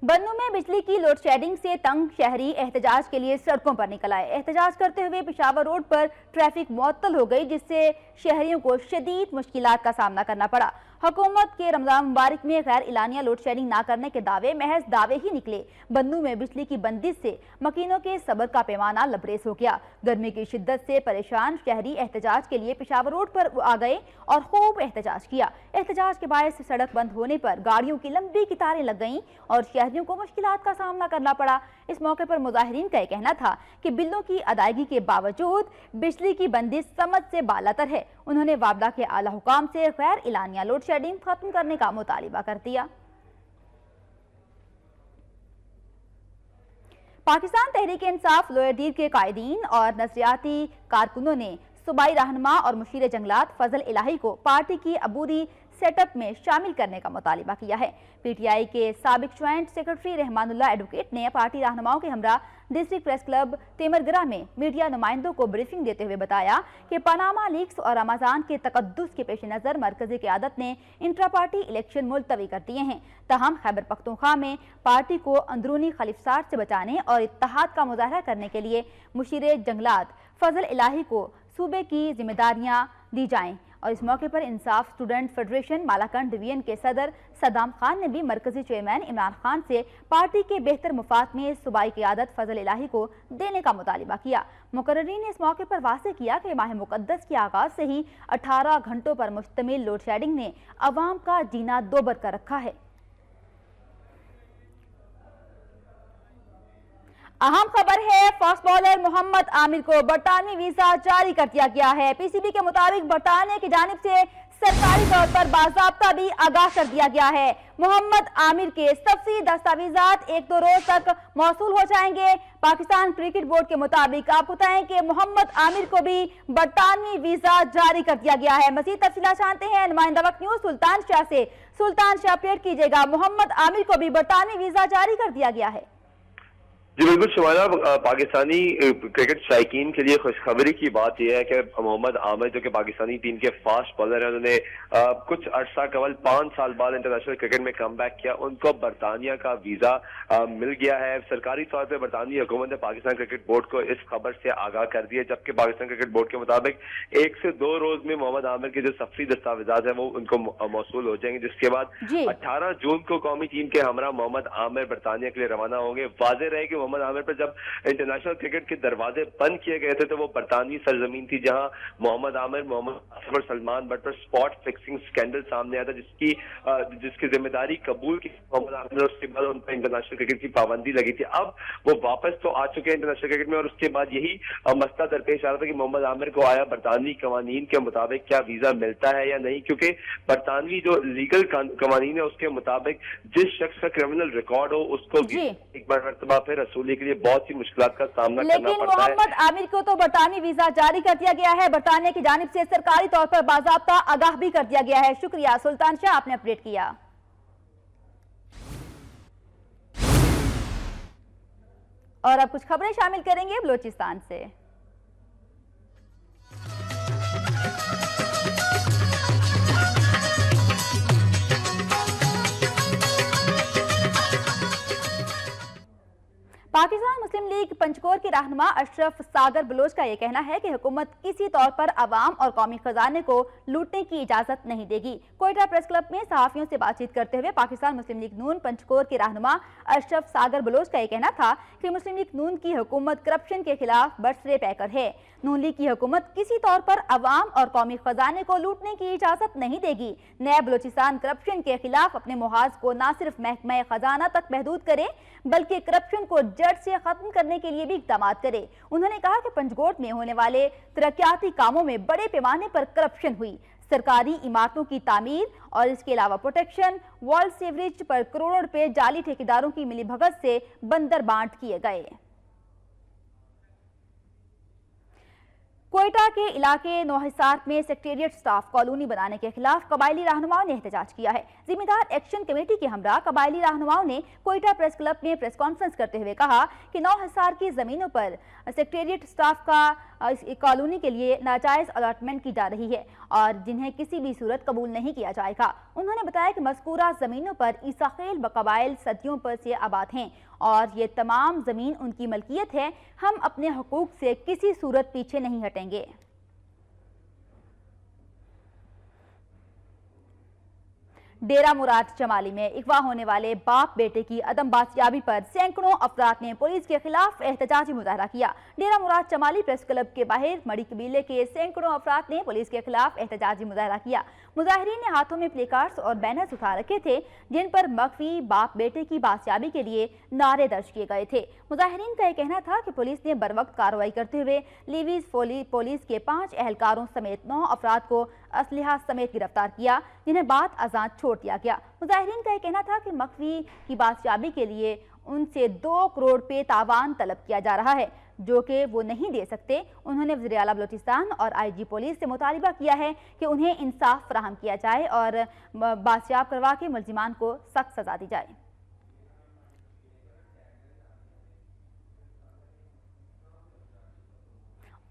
बन्नू में बिजली की लोड शेडिंग से तंग शहरी एहतजाज के लिए सड़कों पर निकल आए। एहतजाज करते हुए पेशावर रोड पर ट्रैफिक मुअत्तल हो गई, जिससे शहरियों को शदीद मुश्किलात का सामना करना पड़ा। हुकूमत के रमजान मुबारक में गैर इलानिया लोड शेडिंग ना करने के दावे महज दावे ही निकले। बन्नू में बिजली की बंदिश से मकीनों के सब्र का पैमाना लबरेज हो गया। गर्मी की शिद्दत से परेशान शहरी एहतजाज के लिए पेशावर रोड पर आ गए और खूब एहतजाज किया। एहतजाज के बायस सड़क बंद होने पर गाड़ियों की लंबी कतारें लग गईं और शहरियों को मुश्किलात का सामना करना पड़ा। इस मौके पर मुजाहिरीन का कहना था कि बिलों की अदायगी के बावजूद बिजली की बंदिश समझ से बालातर है। उन्होंने वाबदा के आला हुकाम से गैर इलानिया लोड शेडिंग खत्म करने का मुतालिबा कर दिया। पाकिस्तान तहरीक इंसाफ लोअर डीर के कायदीन और नजरियाती कारकुनों ने सूबाई रहनुमा और मुशीर जंगलात फजल इलाही को पार्टी की अबूरी सेटअप में शामिल करने का मुतालिबा किया है। पीटीआई के साबिक ज्वाइंट सेक्रेटरी रहमानुल्लाह एडवोकेट ने पार्टी रहनुमाओं के हमरा डिस्ट्रिक्ट प्रेस क्लब तेमरगरा में मीडिया नुमाइंदों को ब्रीफिंग देते हुए बताया कि पनामा लीक्स और रमजान के तकद्दुस के पेश नज़र मरकजी क़यादत ने इंट्रा पार्टी इलेक्शन मुलतवी कर दिए हैं। तहम खैबर पख्तूनख्वा में पार्टी को अंदरूनी खलिफसाट से बचाने और इत्तेहाद का मुजाहरा करने के लिए मुशीर जंगलात फजल इलाही को सूबे की जिम्मेदारियां दी जाएं। और इस मौके पर इंसाफ स्टूडेंट फेडरेशन मालाकंड डिवीजन के सदर सदाम खान ने भी मरकजी चेयरमैन इमरान खान से पार्टी के बेहतर मुफाद में सूबाई क़यादत फजल इलाही को देने का मुतालिबा किया। मुकर्रीन ने इस मौके पर वाज़ेह किया कि माह मुक़द्दस के आगाज से ही 18 घंटों पर मुश्तमिल लोड शेडिंग ने अवाम का जीना दोबर कर रखा है। अहम खबर है, फास्ट बॉलर मोहम्मद आमिर को बरतानवी वीजा जारी कर दिया गया है। पीसीबी के मुताबिक बरतानिया की जानिब से सरकारी तौर पर बाज़ाब्ता भी आगाह कर दिया गया है। मोहम्मद आमिर के तफसीली दस्तावेजात 1-2 रोज तक मौसूल हो जाएंगे। पाकिस्तान क्रिकेट बोर्ड के मुताबिक आपको बताएं कि मोहम्मद आमिर को भी बरतानवी वीजा जारी कर दिया गया है। मज़ीद तफसीलात जानते हैं नुमाइंदा वक्त न्यूज़ सुल्तान शाह से। सुल्तान शाह अपडेट कीजिएगा, मोहम्मद आमिर को भी बरतानवी वीजा जारी कर दिया गया है। जी बिल्कुल शुमाना, पाकिस्तानी क्रिकेट शायकीन के लिए खुशखबरी की बात यह है कि मोहम्मद आमिर जो कि पाकिस्तानी टीम के फास्ट बॉलर हैं, उन्होंने कुछ अरसा कबल 5 साल बाद इंटरनेशनल क्रिकेट में कम बैक किया। उनको बरतानिया का वीज़ा मिल गया है। सरकारी तौर पर बरतानी हुकूमत ने पाकिस्तान क्रिकेट बोर्ड को इस खबर से आगाह कर दिया, जबकि पाकिस्तान क्रिकेट बोर्ड के मुताबिक 1 से 2 रोज में मोहम्मद आमिर के जो सफरी दस्तावेजात हैं वो उनको मौसूल हो जाएंगे, जिसके बाद 18 जून को कौमी टीम के हमरा मोहम्मद आमिर बरतानिया के लिए रवाना होंगे। वाज़ेह रहे कि मोहम्मद आमिर पर जब इंटरनेशनल क्रिकेट के दरवाजे बंद किए गए थे तो वो बरतानवी सरजमीन थी, जहां मोहम्मद आमिर, मोहम्मद सलमान बट पर स्पॉट फिक्सिंग स्कैंडल सामने आया था, जिसकी जिम्मेदारी कबूल की मोहम्मद आमिर। उसके बाद उन पर इंटरनेशनल क्रिकेट की पाबंदी लगी थी। अब वो वापस तो आ चुके हैं इंटरनेशनल क्रिकेट में और उसके बाद यही मसला दरपेश आ रहा था कि मोहम्मद आमिर को आया बरतानवी कवानीन के मुताबिक क्या वीजा मिलता है या नहीं, क्योंकि बरतानवी जो लीगल कवानीन है उसके मुताबिक जिस शख्स का क्रिमिनल रिकॉर्ड हो उसको एक बार मरतबा फिर रसूली के लिए बहुत सी मुश्किलात का सामना करना पड़ता है। लेकिन मोहम्मद आमिर को तो बरतानवी वीजा जारी कर दिया गया है। बरतानिया की जानिब से सरकारी तौर पर बाज़ाब्ता आगाह भी कर दिया गया है। शुक्रिया सुल्तान शाह, आपने अपडेट किया। और अब कुछ खबरें शामिल करेंगे बलोचिस्तान से। पाकिस्तान मुस्लिम लीग पंचकोर के रहनुमा अशरफ सागर बलोच का यह कहना है कि हुकूमत किसी तौर पर अवाम और कौमी खजाने को लूटने की इजाजत नहीं देगी। कोयटा प्रेस क्लब में सहाफियों से बातचीत करते हुए पाकिस्तान मुस्लिम लीग नून पंचकोर के रहनुमा अशरफ सागर बलोच का यह कहना था कि मुस्लिम लीग नून की हुकूमत करप्शन के खिलाफ बरसरे पैकर है। नून लीग की हुकूमत किसी तौर पर अवाम और कौमी खजाने को लूटने की इजाजत नहीं देगी। नया बलोचिस्तान करप्शन के खिलाफ अपने मुहाज को न सिर्फ महकमा खजाना तक महदूद करे बल्कि करप्शन को जड़ से खत्म करने के लिए भी इक़दाम करे। उन्होंने कहा कि पंचकोट में होने वाले तरक्याती कामों में बड़े पैमाने पर करप्शन हुई। सरकारी इमारतों की तामीर और इसके अलावा प्रोटेक्शन वॉल सीवरेज पर करोड़ों रुपए जाली ठेकेदारों की मिलीभगत से बंदर बांट किए गए। कोयटा के इलाके नौहिसार में सेक्रेटेरिएट स्टाफ कॉलोनी बनाने के खिलाफ कबायली रहनुमाओं ने एहतजाज किया है। जिम्मेदार एक्शन कमेटी के हमरा कबायली रहनुमाओं ने कोयटा प्रेस क्लब में प्रेस कॉन्फ्रेंस करते हुए कहा कि नौहिसार की जमीनों पर सेक्रेटेरिएट स्टाफ का कॉलोनी के लिए नाजायज अलॉटमेंट की जा रही है और जिन्हें किसी भी सूरत कबूल नहीं किया जाएगा। उन्होंने बताया कि मज़कूरा जमीनों पर ईसाखेल बकबाइल सदियों पर से आबाद हैं और ये तमाम जमीन उनकी मलकियत है। हम अपने हुकूक से किसी सूरत पीछे नहीं हटेंगे। डेरा मुराद चमाली में अगवा होने वाले बाप बेटे की अदम बाजियाबी पर सैकड़ों अफराद ने पुलिस के खिलाफ एहतजाजी मुजाहरा किया। डेरा मुराद चमाली प्रेस क्लब के बाहर मड़ी कबीले के सैकड़ों अफराद ने पुलिस के खिलाफ एहतजाजी मुजाहरा किया। मुजाहिरीन ने हाथों में प्ले कार्ड्स और बैनर्स उठा रखे थे जिन पर मख्फी बाप बेटे की बाजियाबी के लिए नारे दर्ज किए गए थे। मुजाहिरीन का यह कहना था कि पुलिस ने बरवक्त कार्रवाई करते हुए लीवीज पुलिस के 5 एहलकारों समेत 9 अफराद को असलहा समेत गिरफ्तार किया, जिन्हें बाद अजान छोड़ दिया गया। मुजाहिरीन का यह कहना था कि मख्फी की बाजियाबी के लिए उनसे 2 करोड़ पे तावान तलब किया जा रहा है, जो कि वो नहीं दे सकते। उन्होंने वज़ीर आला बलोचिस्तान और IG पुलिस से मुतालिबा किया है कि उन्हें इंसाफ फराहम किया जाए और बाजियाब करवा के मुल्जिमान को सख्त सजा दी जाए।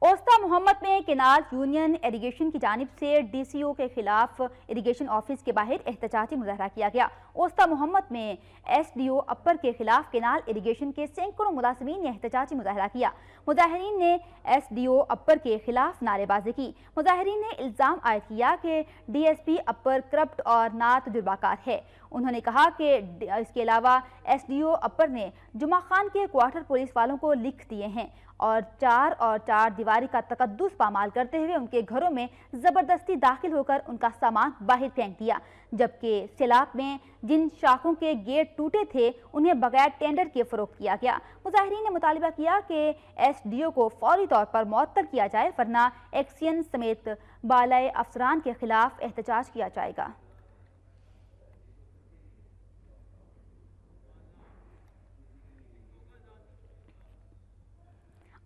ओस्ता मोहम्मद में केनाल यूनियन इरिगेशन की जानिब से DCO के खिलाफ इरिगेशन ऑफिस के बाहर एहतजाजी मुजाहरा किया गया। ओस्ता मोहम्मद में SDO अपर के खिलाफ केनाल इरिगेशन के सैकड़ों मुलाजिमीन ने एहतजाजी मुजाहरा किया। मुजाहिरीन ने SDO अपर के खिलाफ नारेबाजी की। मुजाहिरीन ने इल्ज़ाम आयद किया कि DSP अपर करप्ट और ना तजुर्बाकार है। उन्होंने कहा कि इसके अलावा SDO अपर ने जुमा खान के क्वार्टर पुलिस वालों को लिख दिए हैं और चार दीवारी का तकद्दुस पामाल करते हुए उनके घरों में ज़बरदस्ती दाखिल होकर उनका सामान बाहर फेंक दिया, जबकि सिलाब में जिन शाखों के गेट टूटे थे उन्हें बगैर टेंडर के फरोख्त किया गया। मुजाहिरीन ने मुतालिबा किया कि SDO को फौरी तौर पर मुअत्तल किया जाए, वरना एक्सियन समेत बालाए अफसरान के खिलाफ एहतजाज किया जाएगा।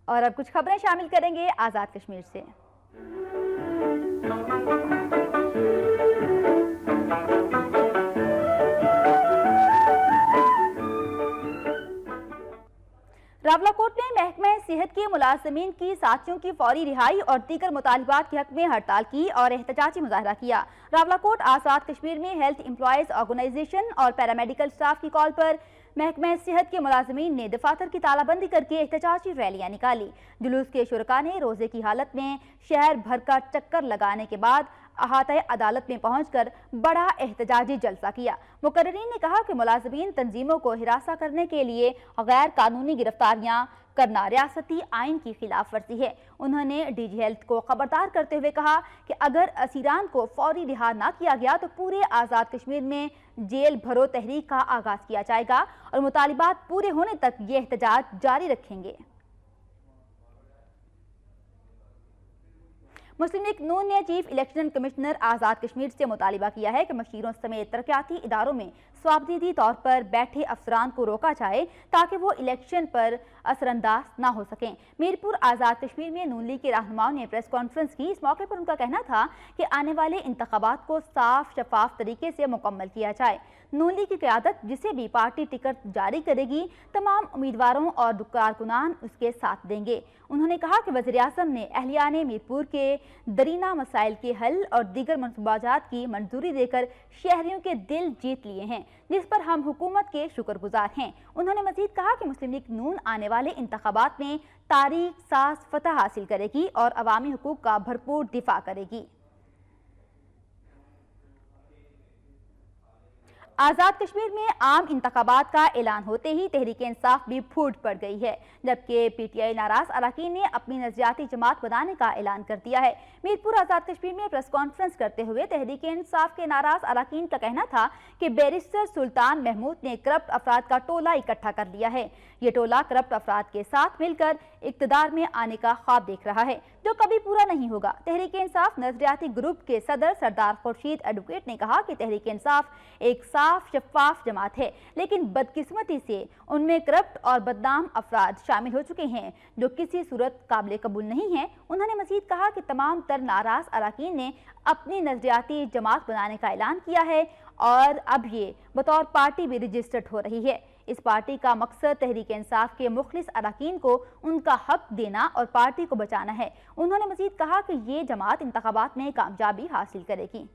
और अब कुछ खबरें शामिल करेंगे आज़ाद कश्मीर से। रावलाकोट में महकमा सेहत के मुलाजिमीन की साथियों की फौरी रिहाई और दीगर मुतालिबात के हक में हड़ताल की और एहतजाजी मुजाहरा किया। रावलाकोट आज़ाद कश्मीर में हेल्थ एम्प्लॉयज ऑर्गेनाइजेशन और पैरामेडिकल स्टाफ की कॉल पर महकमा सेहत के मुलाजिमीन ने दफातर की तालाबंदी करके एहतजाजी रैलियां निकाली। जुलूस के शुरका ने रोजे की हालत में शहर भर का चक्कर लगाने के बाद अहाता अदालत में पहुंचकर बड़ा एहतजाजी जलसा किया। मुकर्रीन ने कहा कि मुलाजिमीन तंजीमों को हिरासा करने के लिए गैर कानूनी गिरफ्तारियां करना रियासती आइन की खिलाफ वर्जी है। उन्होंने DG हेल्थ को खबरदार करते हुए कहा कि अगर असीरान को फौरी रिहा न किया गया तो पूरे आज़ाद कश्मीर में जेल भरो तहरीक का आगाज किया जाएगा और मुतालिबात पूरे होने तक ये एहतजाज जारी रखेंगे। मुस्लिम लीग नून ने chief election commissioner Azad Kashmir से मुतालिबा किया है कि मशीरों समेत तरक्याती इदारों में स्वाबदीदी तौर पर बैठे अफसरान को रोका जाए ताकि वो इलेक्शन पर असरअंदाज ना हो सकें। मीरपुर आज़ाद कश्मीर में नून लीग के रहनुमाओं ने प्रेस कॉन्फ्रेंस की। इस मौके पर उनका कहना था कि आने वाले इंतखाबात को साफ शफाफ तरीके से मुकम्मल किया जाए। नून लीग की क़यादत जिसे भी पार्टी टिकट जारी करेगी तमाम उम्मीदवारों और कारकुनान उसके साथ देंगे। उन्होंने कहा कि वज़ीर आज़म ने अहलियाने मीरपुर के दरीना मसाइल के हल और दीगर मनसूबाजात की मंजूरी देकर शहरियों के दिल जीत लिए हैं, जिस पर हम हुकूमत के शुक्रगुजार हैं। उन्होंने मजीद कहा कि मुस्लिम लीग नून आने वाले इंतखाबात में तारीख साज फतह हासिल करेगी और अवामी हुकूक का भरपूर दिफा करेगी। आज़ाद कश्मीर में आम इंतखाबात का ऐलान होते ही तहरीक इंसाफ भी फूट पड़ गई है, जबकि PTI नाराज अरकान ने अपनी नजरियाती जमात बनाने का ऐलान कर दिया है। मीरपुर आज़ाद कश्मीर में प्रेस कॉन्फ्रेंस करते हुए तहरीक इंसाफ के नाराज अरकान का कहना था कि बैरिस्टर सुल्तान महमूद ने करप्ट अफराद का टोला इकट्ठा कर लिया है। ये टोला करप्ट अफराद के साथ मिलकर इक़्तिदार में आने का ख्वाब देख रहा है, जो कभी पूरा नहीं होगा। तहरीक इंसाफ नजरियाती ग्रुप के सदर सरदार खुर्शीद एडवोकेट ने कहा कि तहरीक इंसाफ एक साफ शफाफ जमात है, लेकिन बदकिस्मती से उनमें करप्ट और बदनाम अफराद शामिल हो चुके हैं जो किसी सूरत काबिल कबूल नहीं है। उन्होंने मजीद कहा कि तमाम तर नाराज अरकान ने अपनी नजरियाती जमात बनाने का ऐलान किया है और अब ये बतौर पार्टी भी रजिस्टर्ड हो रही है। इस पार्टी का मकसद तहरीक इंसाफ के मुखलिस अरकान को उनका हक देना और पार्टी को बचाना है। उन्होंने मजीद कहा कि ये जमात इंतखाबात में कामयाबी हासिल करेगी।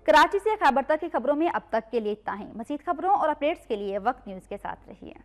कराची से खैबर तक की खबरों में अब तक के लिए इतना ही। मज़ीद खबरों और अपडेट्स के लिए वक्त न्यूज़ के साथ रहिए।